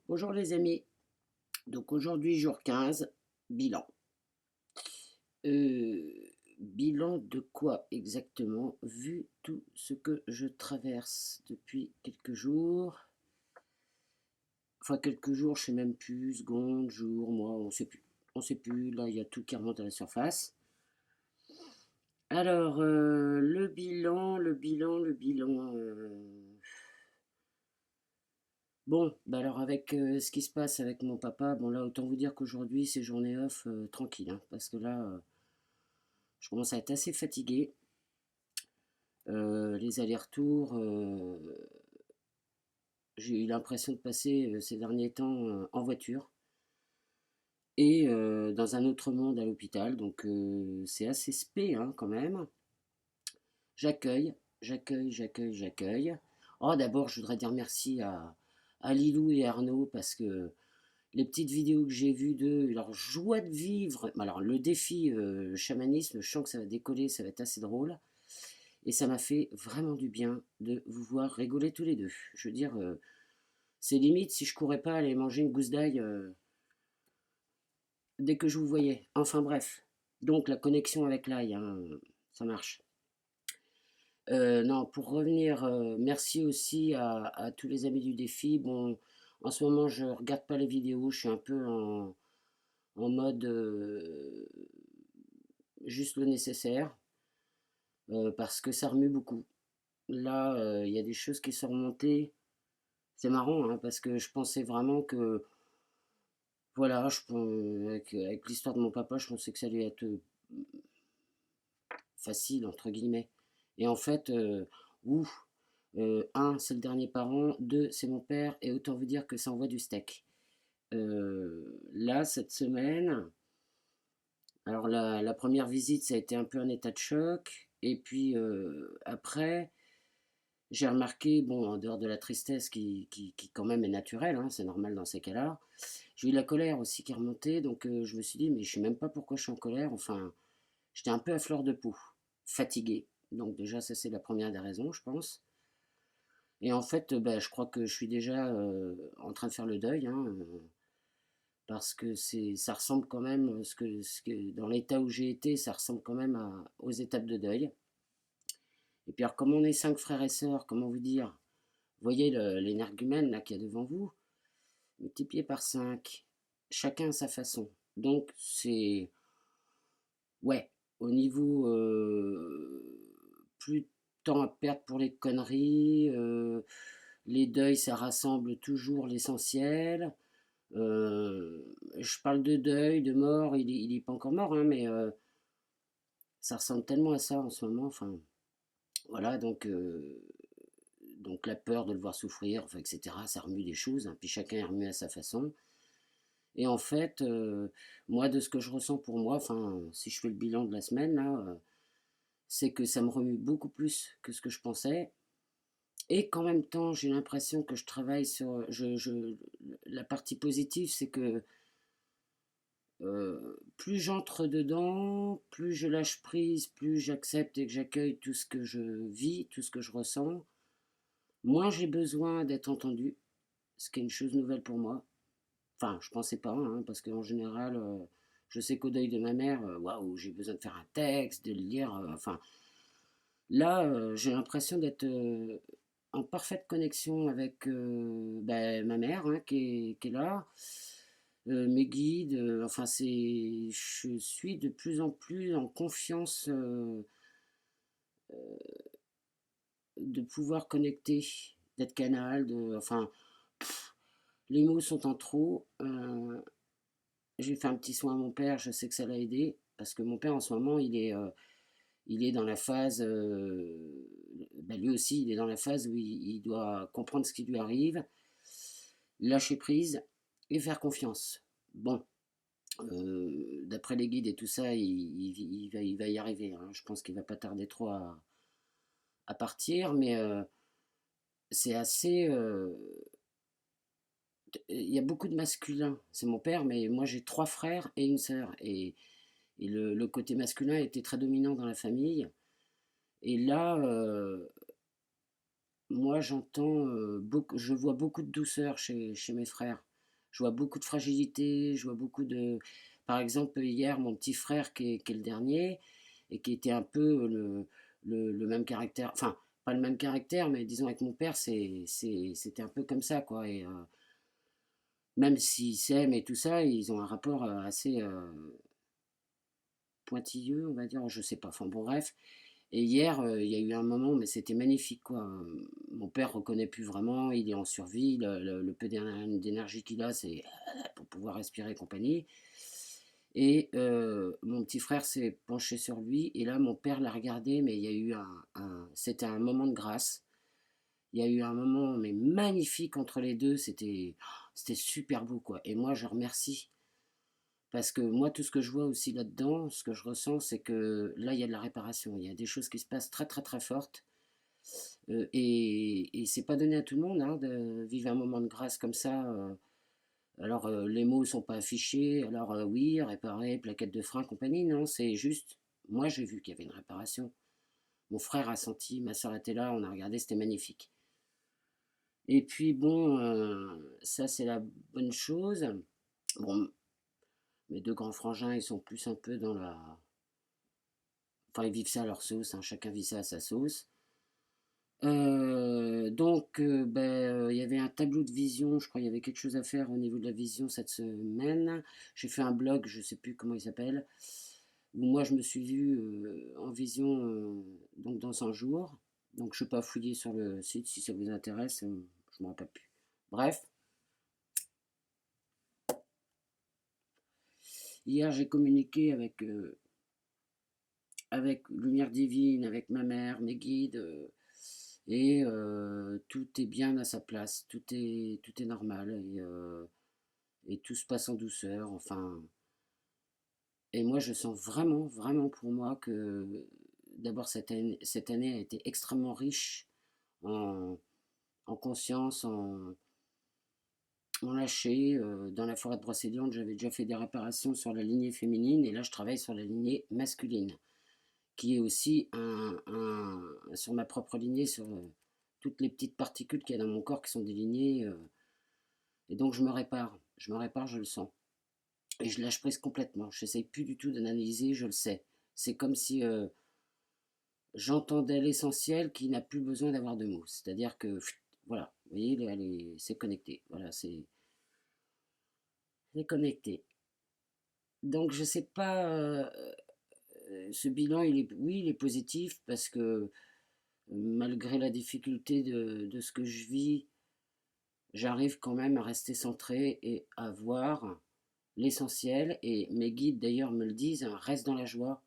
Bonjour les amis, donc aujourd'hui jour 15, bilan. Bilan de quoi exactement? Vu tout ce que je traverse depuis quelques jours, enfin quelques jours, je sais même plus, secondes, jours, mois, on sait plus. On sait plus, là il y a tout qui remonte à la surface. Alors, bon, bah alors avec ce qui se passe avec mon papa, bon là autant vous dire qu'aujourd'hui c'est journée off tranquille, hein, parce que là je commence à être assez fatigué. Les allers-retours, j'ai eu l'impression de passer ces derniers temps en voiture et dans un autre monde à l'hôpital, donc c'est assez spé hein, quand même. J'accueille, j'accueille. Oh, d'abord, je voudrais dire merci à Lilou et Arnaud parce que les petites vidéos que j'ai vues d'eux, leur joie de vivre, alors le défi chamanisme, je sens que ça va décoller, ça va être assez drôle. Et ça m'a fait vraiment du bien de vous voir rigoler tous les deux. Je veux dire, c'est limite si je courais pas aller manger une gousse d'ail dès que je vous voyais. Enfin bref. Donc la connexion avec l'ail, hein, ça marche. Non, pour revenir, merci aussi à tous les amis du défi. Bon, en ce moment, je regarde pas les vidéos, je suis un peu en mode juste le nécessaire, parce que ça remue beaucoup. Là, il y a des choses qui sont remontées. C'est marrant, hein, parce que je pensais vraiment que, voilà, avec l'histoire de mon papa, je pensais que ça allait être facile, entre guillemets. Et en fait, ouf, un, c'est le dernier parent, deux, c'est mon père, et autant vous dire que ça envoie du steak. Là, cette semaine, alors la première visite, ça a été un peu un état de choc, et puis après, j'ai remarqué, bon, en dehors de la tristesse qui quand même est naturelle, hein, c'est normal dans ces cas-là, j'ai eu la colère aussi qui remontait, donc je me suis dit, mais je sais même pas pourquoi je suis en colère. Enfin, j'étais un peu à fleur de peau, fatigué. Donc déjà, ça c'est la première des raisons, je pense. Et en fait, bah, je crois que je suis déjà en train de faire le deuil, hein, parce que ça ressemble quand même, dans l'état où j'ai été, ça ressemble quand même aux étapes de deuil. Et puis alors, comme on est cinq frères et sœurs, comment vous dire, vous voyez l'énergumène là qu'il y a devant vous, multiplié par 5, chacun à sa façon. Donc c'est, ouais, au niveau plus de temps à perdre pour les conneries, les deuils ça rassemble toujours l'essentiel. Je parle de deuil, de mort, il est pas encore mort, hein, mais ça ressemble tellement à ça en ce moment. Enfin, voilà, donc la peur de le voir souffrir, enfin, etc., ça remue des choses, hein, puis chacun est remué à sa façon. Et en fait, moi, de ce que je ressens pour moi, enfin, si je fais le bilan de la semaine, là, c'est que ça me remue beaucoup plus que ce que je pensais. Et qu'en même temps, j'ai l'impression que je travaille sur. La partie positive, c'est que plus j'entre dedans, plus je lâche prise, plus j'accepte et que j'accueille tout ce que je vis, tout ce que je ressens, moins j'ai besoin d'être entendu, ce qui est une chose nouvelle pour moi. Enfin, je pensais pas, hein, parce qu'en général, je sais qu'au deuil de ma mère, waouh, j'ai besoin de faire un texte, de le lire. Enfin, là, j'ai l'impression d'être en parfaite connexion avec ben, ma mère, hein, qui est là, mes guides. Enfin, je suis de plus en plus en confiance de pouvoir connecter, d'être canal, enfin, les mots sont en trop. J'ai fait un petit soin à mon père, je sais que ça l'a aidé, parce que mon père en ce moment, il est dans la phase, ben lui aussi, il est dans la phase où il doit comprendre ce qui lui arrive, lâcher prise et faire confiance. Bon, d'après les guides et tout ça, il va y arriver, hein. Je pense qu'il va pas tarder trop à partir, mais c'est assez... il y a beaucoup de masculin. C'est mon père, mais moi j'ai trois frères et une sœur. Et le côté masculin était très dominant dans la famille. Et là, moi j'entends beaucoup, je vois beaucoup de douceur chez mes frères. Je vois beaucoup de fragilité, je vois beaucoup de... Par exemple, hier, mon petit frère qui est le dernier, et qui était un peu le même caractère, enfin, pas le même caractère, mais disons avec mon père, c'était un peu comme ça, quoi. Et même s'ils s'aiment et tout ça, ils ont un rapport assez pointilleux, on va dire, je sais pas, enfin bon, bref. Et hier, il y a eu un moment, mais c'était magnifique, quoi. Mon père reconnaît plus vraiment, il est en survie, le peu d'énergie qu'il a, c'est pour pouvoir respirer et compagnie. Et mon petit frère s'est penché sur lui, et là, mon père l'a regardé, mais il y a eu c'était un moment de grâce. Il y a eu un moment, mais magnifique entre les deux, c'était super beau, quoi. Et moi, je remercie. Parce que moi, tout ce que je vois aussi là-dedans, ce que je ressens, c'est que là, il y a de la réparation. Il y a des choses qui se passent très, très, très fortes. Et c'est pas donné à tout le monde hein, de vivre un moment de grâce comme ça. Alors, les mots sont pas affichés. Alors, oui, réparer, plaquette de frein, compagnie. Non, c'est juste. Moi, j'ai vu qu'il y avait une réparation. Mon frère a senti, ma soeur était là, on a regardé, c'était magnifique. Et puis, bon, ça, c'est la bonne chose. Bon, mes deux grands frangins, ils sont plus un peu dans la... Enfin, ils vivent ça à leur sauce, hein, chacun vit ça à sa sauce. Donc, il y avait un tableau de vision, je crois qu'il y avait quelque chose à faire au niveau de la vision cette semaine. J'ai fait un blog, je sais plus comment il s'appelle, où moi je me suis vu en vision donc dans 100 jours. Donc je ne vais pas fouiller sur le site si ça vous intéresse, je ne me rappelle plus. Bref, hier j'ai communiqué avec Lumière Divine, avec ma mère, mes guides, et tout est bien à sa place, tout est normal, et tout se passe en douceur, enfin. Et moi, je sens vraiment, vraiment pour moi que d'abord cette année a été extrêmement riche en, en conscience, en lâcher. Dans la forêt de Brocéliande, j'avais déjà fait des réparations sur la lignée féminine, et là, je travaille sur la lignée masculine, qui est aussi sur ma propre lignée, sur toutes les petites particules qu'il y a dans mon corps qui sont des lignées. Et donc, je me répare, je le sens. Et je lâche prise complètement. Je n'essaye plus du tout d'analyser, je le sais. C'est comme si j'entendais l'essentiel qui n'a plus besoin d'avoir de mots. C'est-à-dire que, voilà, vous voyez, c'est connecté. Voilà, c'est connecté. Donc, je ne sais pas, ce bilan, oui, il est positif parce que malgré la difficulté de ce que je vis, j'arrive quand même à rester centré et à voir l'essentiel. Et mes guides, d'ailleurs, me le disent, hein, reste dans la joie.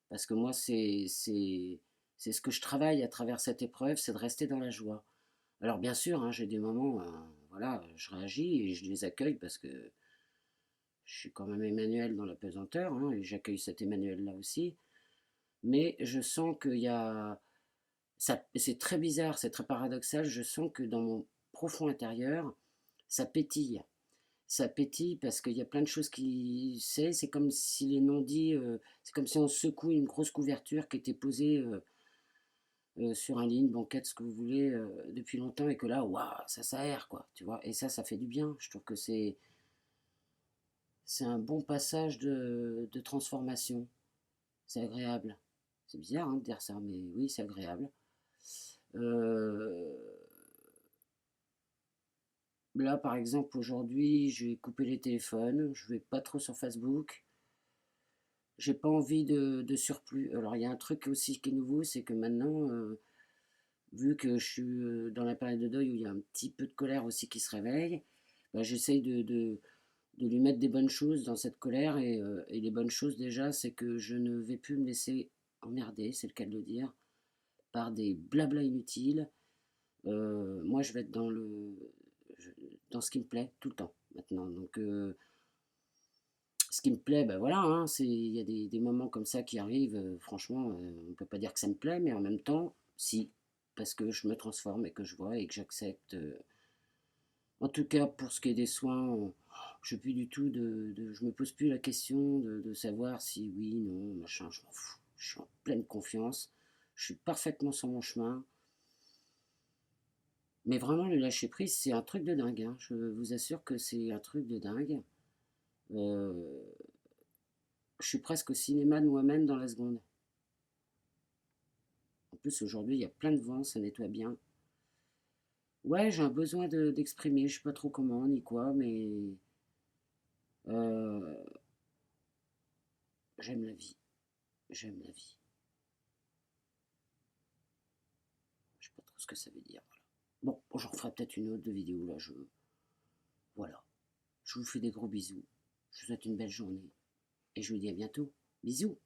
Parce que moi, c'est ce que je travaille à travers cette épreuve, c'est de rester dans la joie. Alors bien sûr, hein, j'ai des moments, voilà, je réagis et je les accueille parce que je suis quand même Emmanuel dans la pesanteur, hein, et j'accueille cet Emmanuel-là aussi. Mais je sens qu'il y a... C'est très bizarre, c'est très paradoxal, je sens que dans mon profond intérieur, ça pétille. Ça pétille parce qu'il y a plein de choses qui... C'est comme si les non-dits... c'est comme si on secoue une grosse couverture qui était posée... sur un lit, une banquette, ce que vous voulez, depuis longtemps, et que là, waouh, ça s'aère, quoi, tu vois. Et ça fait du bien. Je trouve que c'est un bon passage de transformation. C'est agréable. C'est bizarre hein, de dire ça, mais oui, c'est agréable. Euh, Là, par exemple, aujourd'hui, j'ai coupé les téléphones. Je vais pas trop sur Facebook. J'ai pas envie de surplus. Alors, il y a un truc aussi qui est nouveau, c'est que maintenant, vu que je suis dans la période de deuil où il y a un petit peu de colère aussi qui se réveille, bah, j'essaye de lui mettre des bonnes choses dans cette colère. Et les bonnes choses déjà, c'est que je ne vais plus me laisser emmerder, c'est le cas de le dire, par des blabla inutiles. Moi, je vais être dans ce qui me plaît tout le temps maintenant. Donc, ce qui me plaît, ben voilà, hein, il y a des moments comme ça qui arrivent. Franchement, on ne peut pas dire que ça me plaît, mais en même temps, si, parce que je me transforme et que je vois et que j'accepte. En tout cas, pour ce qui est des soins, je plus du tout je me pose plus la question de savoir si oui, non, machin, je m'en fous. Je suis en pleine confiance. Je suis parfaitement sur mon chemin. Mais vraiment, le lâcher prise, c'est un truc de dingue, hein. Je vous assure que c'est un truc de dingue. Euh, je suis presque au cinéma de moi-même dans la seconde. En plus, aujourd'hui, il y a plein de vent, ça nettoie bien. Ouais, j'ai un besoin d'exprimer, je sais pas trop comment ni quoi, mais euh, j'aime la vie. J'aime la vie. Je sais pas trop ce que ça veut dire. Voilà. Bon, j'en ferai peut-être une autre de vidéo là. Voilà. Je vous fais des gros bisous. Je vous souhaite une belle journée et je vous dis à bientôt. Bisous.